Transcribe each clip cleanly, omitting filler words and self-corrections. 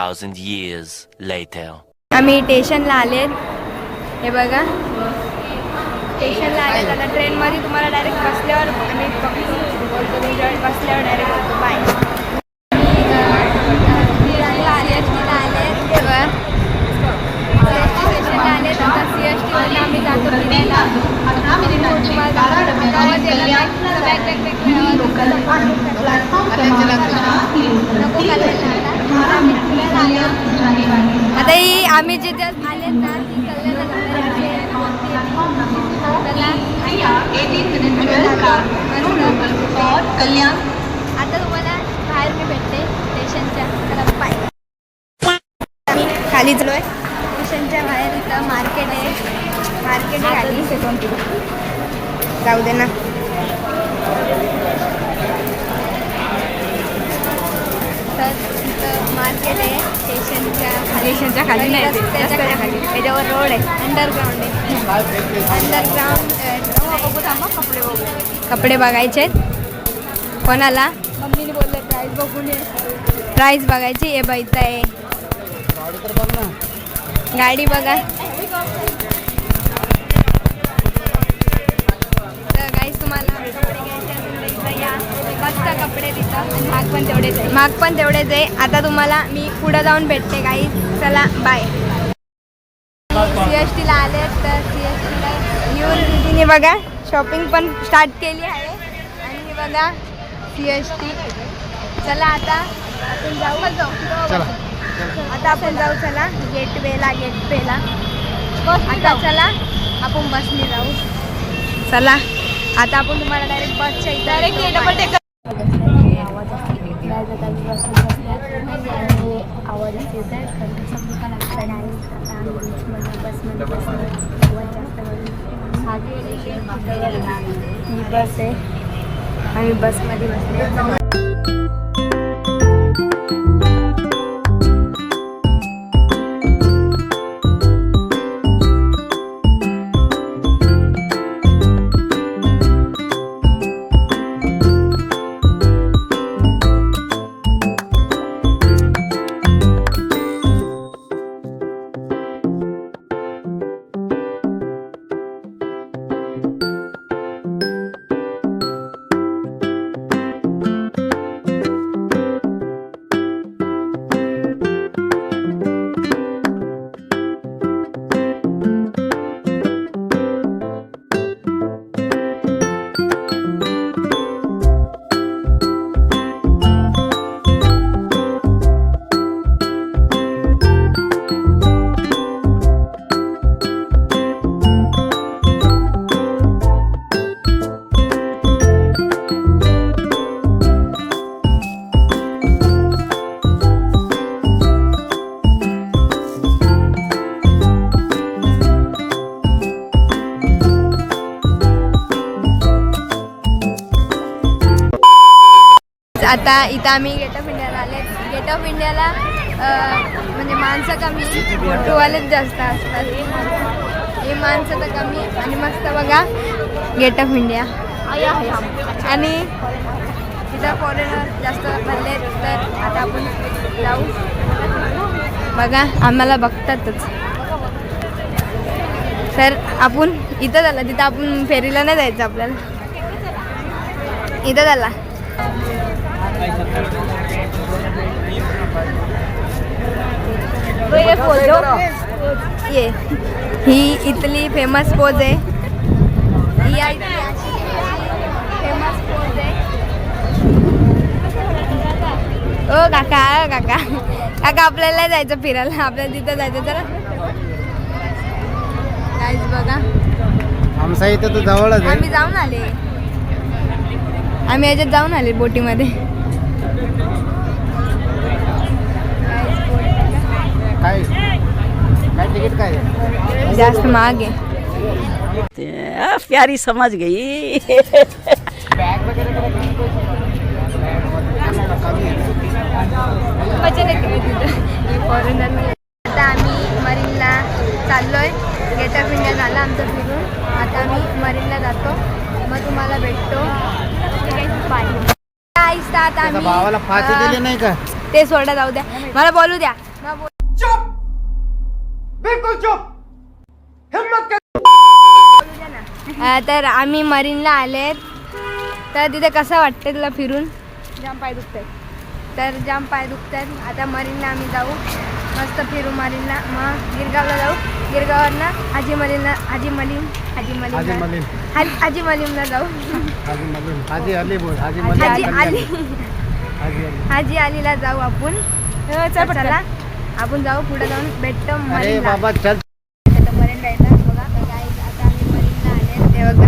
2,000 years later. आम्ही स्टेशनला आलेत. हे बघा स्टेशनला आलेत. आता ट्रेनमध्ये तुम्हाला डायरेक्ट बसल्यावर आम्ही बघतो बोलतो तुमच्यावर बसल्यावर डायरेक्ट बोलतो बाय. स्टेशनला आलेत तेव्हा स्टेशनला आलेत. आता CST आम्ही जातो फिरायला. आता ही आम्ही जिथे आले ना कल्याण. आता तुम्हाला बाहेर मी भेटते स्टेशनच्या. पाय खाली चालू स्टेशनच्या बाहेर. इथं मार्केट आहे. मार्केट खाली जाऊ दे ना. तर इथं मार्केट आहे स्टेशनच्या खाली नाही रस्त्याच्या खाली. त्याच्यावर रोड आहे. अंडरग्राऊंड आहे. अंडरग्राऊंड कपडे बघायचे आहेत. कोणाला मम्मीने बोलले प्राईस बघून प्राईस बघायची. हे बाईचं आहे गाडी बघा. तर गाईस तुम्हाला कपडे घ्यायचे असेल या मस्त कपडे तिथं. महाग पण तेवढेच आहे. आता तुम्हाला मी पुढं जाऊन भेटते गाईस. चला बाय. CSTला आले तर CSTला येऊन तिने बघा शॉपिंग पण स्टार्ट केली आहे. आणि हे बघा CST. चला आता आपण जाऊ. आता आपण जाऊ. चला गेटवेला आता चला आपण बसने जाऊ. चला आता आपण तुम्हाला डायरेक्ट बसच्या डायरेक्ट आवाज येते. ही बस आहे. आम्ही बसमध्ये बसले. आता इथं आम्ही गेट ऑफ इंडियाला आले. गेट ऑफ इंडियाला म्हणजे माणसं कमी फोटोवालेच जास्त असतात. हे माणसं तर कमी आणि मस्त बघा गेट ऑफ इंडिया. आणि इथं फॉरेनर जास्त भरले. तर आता आपण जाऊ. बघा आम्हाला बघतातच. तर आपण इथं झालं तिथं आपण फेरीला नाही जायचं. आपल्याला इथं झाला. ये ही इथली फेमस पोज आहे. ही फेमस पोज आहे. ओ काका काका काका आपल्याला जायचं फिरायला. आपल्याला तिथं जायचं. जरा गाईस बघा आमचा इथं तर जवळच आहे. आम्ही जाऊन आले. आम्ही याच्यात जाऊन आले बोटीमध्ये. काय काय तिकीट काय जास्त महाग आहे. प्यारी समझ गई. आता आम्ही मरीनला चाललोय. गेट ऑफ इंडिया झालं आमचं फिरून. आता आम्ही मरीनला जातो. मग तुम्हाला भेटतो. आता भावाला फाशी दिली नाही का? ते सोडा जाऊ द्या. मला बोलू द्या. मग बोल. बिलकुल चुप. तर आम्ही मरीनला आलेत. तर तिथे कसं वाटतं तुला फिरून? जाम पाय दुखत तर जाम पाय दुखतात. आता मरीनला आम्ही जाऊ, मस्त फिरू मरीनला. मग गिरगावला जाऊ, गिरगाववरनं हाजी मलीमला जाऊ. हाजी अली बोल. हाजी अलीला जाऊ आपण. चला आपण जाऊ, पुढे जाऊन भेटतो अरे मरीनला. बाबा चल. आता मरीनला येतात बघा. Guys, आता आम्ही मरीनला आले. ते बघा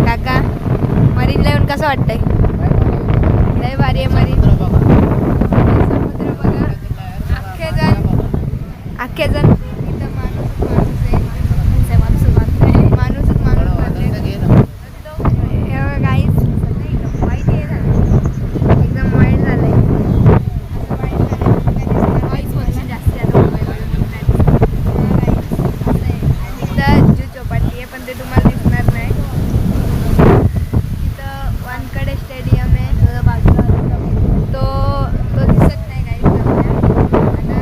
काका, मरीनला येऊन कसं वाटतंय? लय भारी आहे मरीन. समुद्र बघा. अख्खे जण इथं माणूसच माणूस हे बघा गाईज, वाईट हे झालं, एकदम वाईट झालंय. इथं जू चौपाटी आहे, पण ते तुम्हाला दिसणार नाही. इथं वानकडे स्टेडियम आहे, तो दिसत नाही काही. आता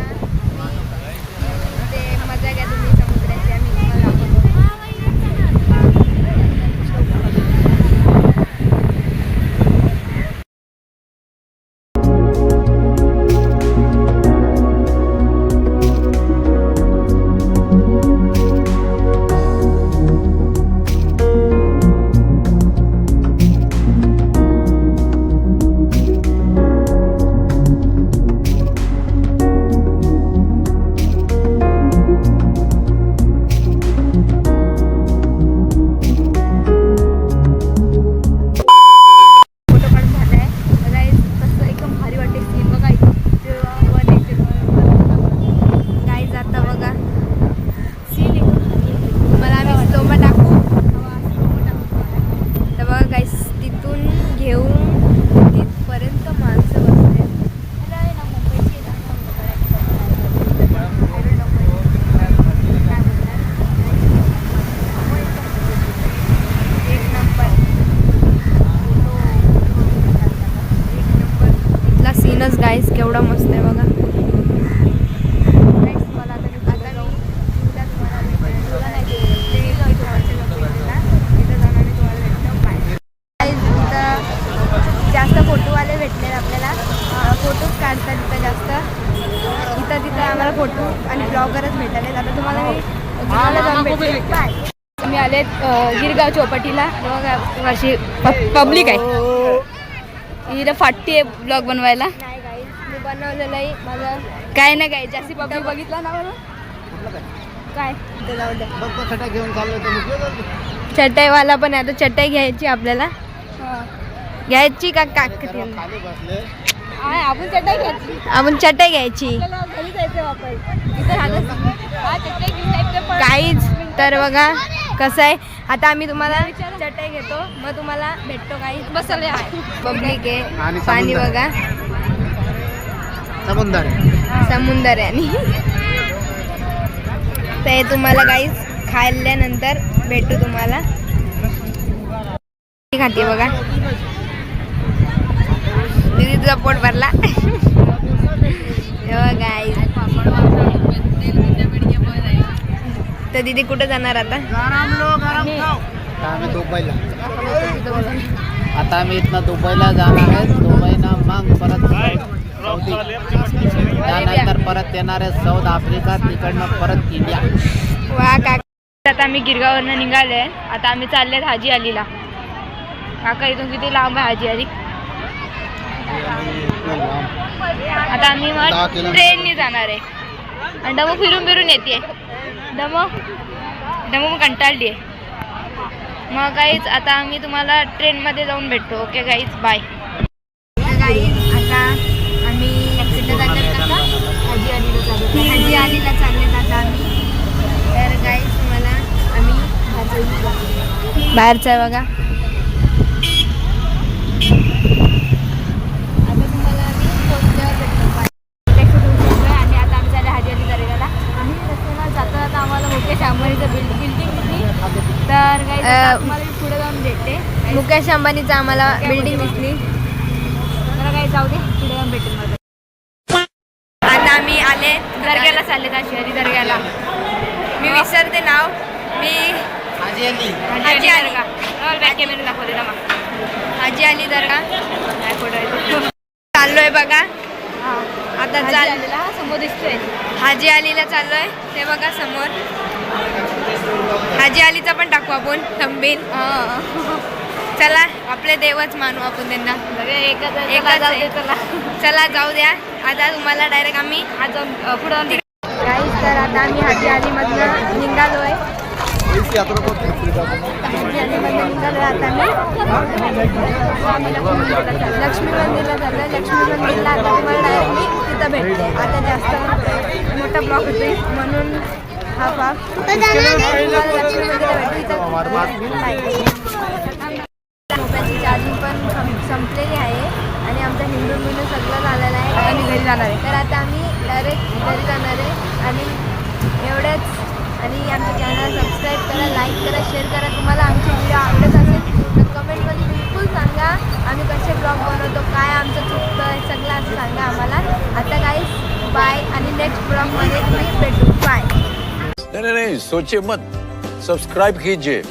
ते मजा घ्या तुम्ही समुद्राची. आम्ही तुम्हाला फोटो काढून झाला आहे. बघा कसं एकदम भारी वाटते सीन. बघा गाईज, आता बघा सीन तुम्हाला आम्ही स्लोमा टाकू. तर बघा गाईज, तिथून घेऊन तिथपर्यंत माणसं बसले. एक नंबर इथला सीनच गाईस केवढा मस्त आहे बघा. जास्त फोटोवाले भेटले आपल्याला. फोटोज काढतात इथं जास्त. तिथं आम्हाला फोटो आणि ब्लॉगरच भेटले. आता तुम्हाला मी गिरगावला जाऊन भेटते. बाय. आम्ही आलेत गिरगाव चौपाटीला. बघा अशी पब्लिक आहे. इथं फाटी आहे ब्लॉग बनवायला. नाही गाईस, मी बनवलेलं आहे माझं. काय नाही काय जास्ती पब्लिक बघितला ना मला. काय ते जाऊ द्या. बघ छटा घेऊन चाललो तर चटईवाला पण आहे. आता चटई घ्यायची आपल्याला. घ्यायची का खाली बसले. आपण चटई घ्यायची. आपण चटई घ्यायची आपल्याला घरी जायचं वापस. इथं हा चटई घेऊन जायचं पण. काहीच. तर बघा कसं आहे. आता आम्ही तुम्हाला चटई घेतो, मग तुम्हाला भेटतो. काही बसले आहे. पब्लिक आहे, आणि पाणी समुद्र. बघा, समुंदर आहे. आणि ते तुम्हाला काहीच खाल्ल्यानंतर भेटू तुम्हाला. खाते बघा, दीदी तुझा पोट भरला. गाईस, तर दीदी कुठे जाणार आता? आम्ही दुबईला. आता आम्ही इथनं दुबईला जाणार आहे. दुबईनं मग परत सौदी, त्यानंतर परत येणार आहे साऊथ आफ्रिका, तिकडनं परत इंडिया. वा काका, आता आम्ही गिरगाववरनं निघाले. आता आम्ही चालले हाजी अलीला. काका इथून किती लांब आहे हाजी अली? आता आम्ही मग ट्रेनने जाणार आहे. आणि डमो फिरून फिरून येते. डमो मग कंटाळली आहे. मग गाईज आता आम्ही तुम्हाला ट्रेनमध्ये जाऊन भेटतो. Okay guys, bye. गाईस, आता आम्ही कुठे जाणार काका? हाजी अलीला चालले आता आम्ही. तर गाईस तुम्हाला आम्ही बाहेरचं आहे बघा. आता तुम्हाला आम्ही पोहोचल्यावर भेटतो. आणि आता आम्ही चालले हाजी अली दर्ग्याला. आम्ही रस्त्याला जाता जाता आम्हाला मुकेश अंबानीचं बिल्डिंग दिसली. तर गाईज तुम्हाला मी पुढे जाऊन भेटते. मुकेश अंबानीचं आम्हाला बिल्डिंग दिसली. तर काही जाऊ दे, पुढे जाऊन भेटेल मला. दर्ग्याला चालले त्या शहरी दर्ग्याला. मी विसरते नाव. मी हाजी अली. हाजी अली. बॅक कॅमेरा दाखवते ना मग. हाजी अली दर्गा काय फोटो आहे चाललोय बघा. आता चाल समोर दिसतोय. हाजी अलीला चाललोय ते बघा समोर. हाजी अलीचा पण टाकू आपण थंबनेल. चला आपले देवच मानू आपण त्यांना. एकच आहे. चला जाऊ द्या. आता तुम्हाला डायरेक्ट आम्ही पुढं काहीच तर आता आम्ही हाजी अलीमधनं निघालोय. हाजी अलीमधनं निघालोय आता मी लक्ष्मी मंदिरला चाललोय. लक्ष्मी मंदिरला आता तुम्हाला डायरेक्ट मी तिथं भेटते. आता जास्त मोठा ब्लॉक होतोय म्हणून हा भाग लक्ष्मी मंदिरला भेटू. मोबाईलची चार्जिंग पण संपलेली आहे आणि आमचा हिंदू मेनू सगळं झालेलं आहे. आता मी घरी जाणार आहे. तर आता आम्ही डायरेक्ट घरी जाणार आहे आणि एवढंच. आणि आमचं चॅनल सबस्क्राईब करा, लाईक करा, शेअर करा. तुम्हाला आमचे व्हिडिओ आवडत असेल तर कमेंटमध्ये बिलकुल सांगा. आम्ही कसे ब्लॉग बनवतो, काय आमचं चुकतं आहे सगळं असं सांगा आम्हाला. आता काहीच बाय आणि नेक्स्ट ब्लॉगमध्ये तुम्ही भेटू. बाय. नहीं सोचिए मत, सब्सक्राइब कीजिए.